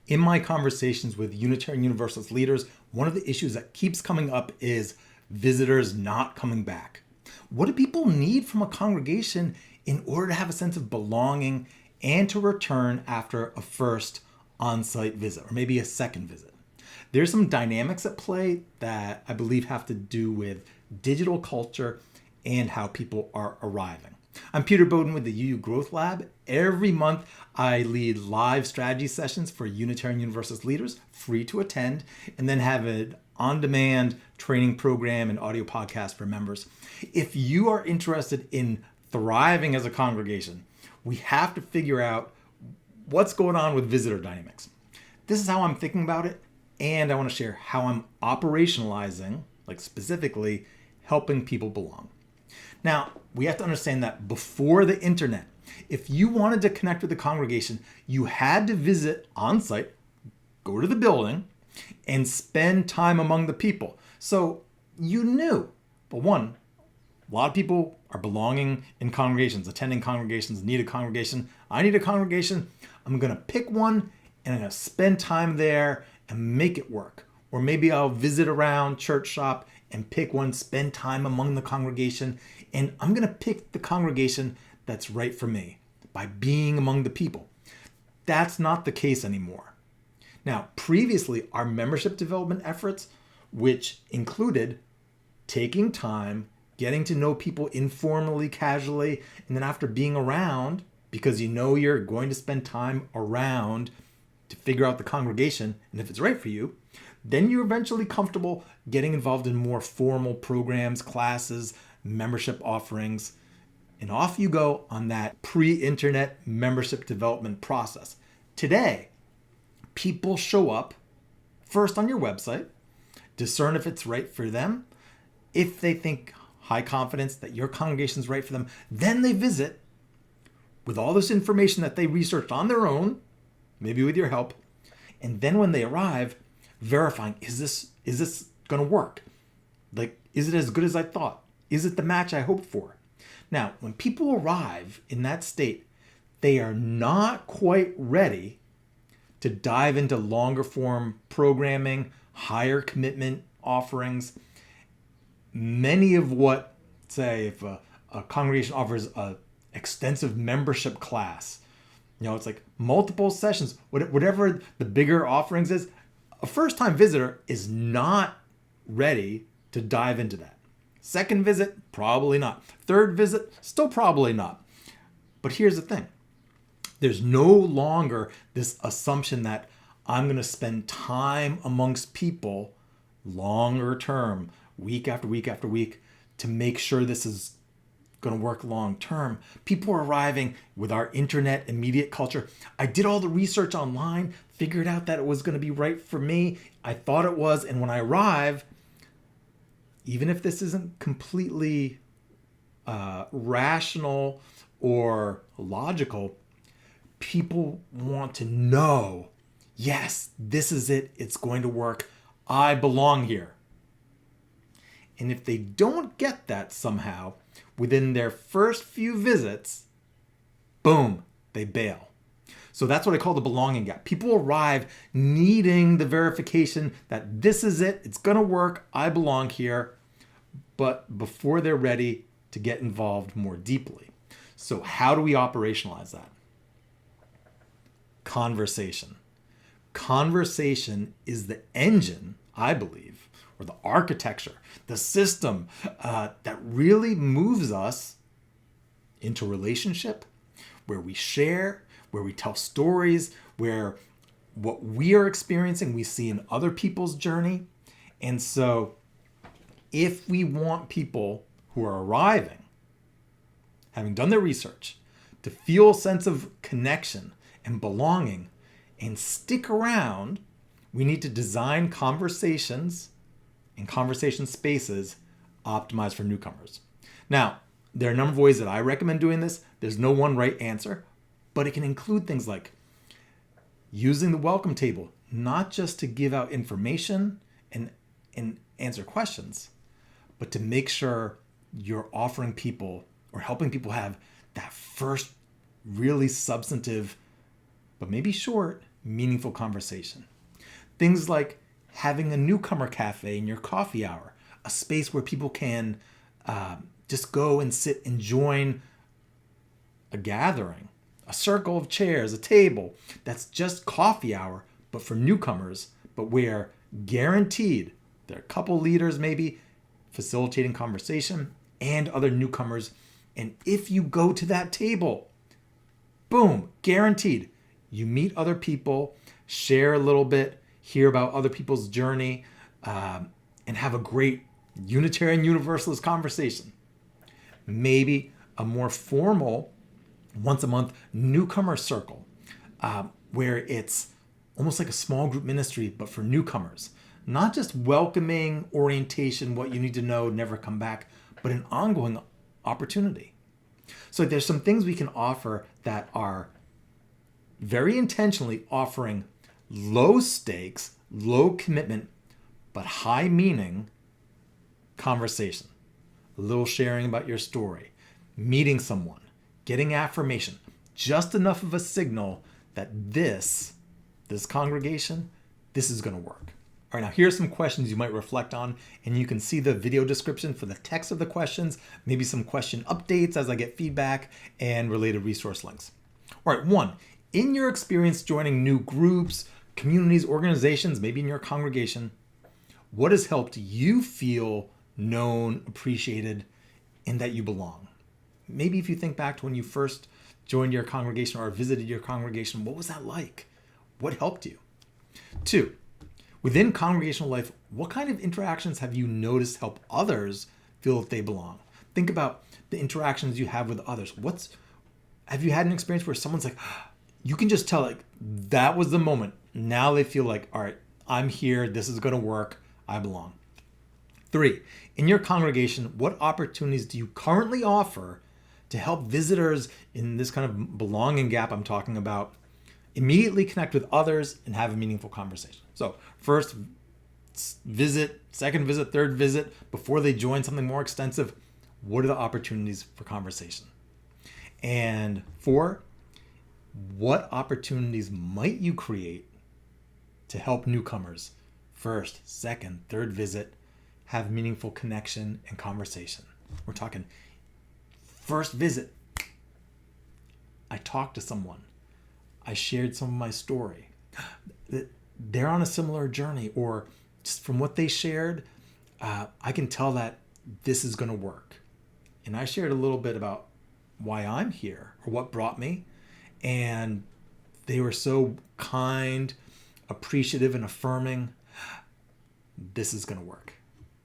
In my conversations with Unitarian Universalist leaders, one of the issues that keeps coming up is visitors not coming back. What do people need from a congregation in order to have a sense of belonging and to return after a first on-site visit or maybe a second visit? There's some dynamics at play that I believe have to do with digital culture and how people are arriving. I'm Peter Bowden with the UU Growth Lab. Every month, I lead live strategy sessions for Unitarian Universalist leaders, free to attend, and then have an on-demand training program and audio podcast for members. If you are interested in thriving as a congregation, we have to figure out what's going on with visitor dynamics. This is how I'm thinking about it, and I want to share how I'm operationalizing, like specifically, helping people belong. Now, we have to understand that before the internet, if you wanted to connect with the congregation, you had to visit on site, go to the building, and spend time among the people. So you knew, but one, a lot of people are belonging in congregations, attending congregations, need a congregation. I need a congregation. I'm going to pick one and I'm going to spend time there and make it work. Or maybe I'll visit around, church shop, and pick one, spend time among the congregation, and I'm going to pick the congregation that's right for me by being among the people. That's not the case anymore. Now, previously, our membership development efforts, which included taking time, getting to know people informally, casually, and then after being around, because you know you're going to spend time around to figure out the congregation, and if it's right for you, then you're eventually comfortable getting involved in more formal programs, classes, membership offerings, and off you go on that pre-internet membership development process. Today, people show up first on your website, discern if it's right for them. If they think high confidence that your congregation's right for them, then they visit with all this information that they researched on their own, maybe with your help, and then when they arrive, verifying, is this going to work? Like, is it as good as I thought? Is it the match I hoped for? Now, when people arrive in that state, they are not quite ready to dive into longer form programming, higher commitment offerings. Many of what, say, if a congregation offers an extensive membership class, it's like multiple sessions, whatever the bigger offerings is, a first-time visitor is not ready to dive into that. Second visit, probably not. Third visit, still probably not. But here's the thing. There's no longer this assumption that I'm going to spend time amongst people longer term, week after week after week, to make sure this is going to work long term. People are arriving with our internet immediate culture. I did all the research online, figured out that it was going to be right for me. I thought it was. And when I arrive, even if this isn't completely rational or logical, people want to know, yes, this is it. It's going to work. I belong here. And if they don't get that somehow, within their first few visits, boom, they bail. So that's what I call the belonging gap. People arrive needing the verification that this is it, it's going to work, I belong here, but before they're ready to get involved more deeply. So how do we operationalize that? Conversation. Conversation is the engine, I believe, or the architecture, the system that really moves us into relationship, where we share, where we tell stories, where what we are experiencing we see in other people's journey. And so if we want people who are arriving, having done their research, to feel a sense of connection and belonging and stick around, we need to design conversations and conversation spaces optimized for newcomers. Now, there are a number of ways that I recommend doing this. There's no one right answer, but it can include things like using the welcome table, not just to give out information and answer questions, but to make sure you're offering people or helping people have that first really substantive, but maybe short, meaningful conversation. Things like having a newcomer cafe in your coffee hour, a space where people can just go and sit and join a gathering, a circle of chairs, a table that's just coffee hour, but for newcomers, but where guaranteed there are a couple leaders maybe facilitating conversation and other newcomers. And if you go to that table, boom, guaranteed, you meet other people, share a little bit, hear about other people's journey, and have a great Unitarian Universalist conversation. Maybe a more formal, once a month newcomer circle, where it's almost like a small group ministry, but for newcomers. Not just welcoming, orientation, what you need to know, never come back, but an ongoing opportunity. So there's some things we can offer that are very intentionally offering low stakes, low commitment, but high meaning conversation. A little sharing about your story, meeting someone, getting affirmation, just enough of a signal that this congregation, this is going to work. All right, now here's some questions you might reflect on, and you can see the video description for the text of the questions, maybe some question updates as I get feedback, and related resource links. All right, 1, in your experience joining new groups, communities, organizations, maybe in your congregation, what has helped you feel known, appreciated, and that you belong? Maybe if you think back to when you first joined your congregation or visited your congregation, what was that like? What helped you? 2, within congregational life, what kind of interactions have you noticed help others feel that they belong? Think about the interactions you have with others. Have you had an experience where someone's like, you can just tell, like, that was the moment. Now they feel like, all right, I'm here. This is going to work. I belong. 3, in your congregation, what opportunities do you currently offer to help visitors in this kind of belonging gap I'm talking about immediately connect with others and have a meaningful conversation? So first visit, second visit, third visit, before they join something more extensive, what are the opportunities for conversation? And 4, what opportunities might you create to help newcomers, first, second, third visit, have meaningful connection and conversation? We're talking first visit, I talked to someone, I shared some of my story. They're on a similar journey, or just from what they shared, I can tell that this is going to work. And I shared a little bit about why I'm here or what brought me. And they were so kind, appreciative, and affirming. This is going to work.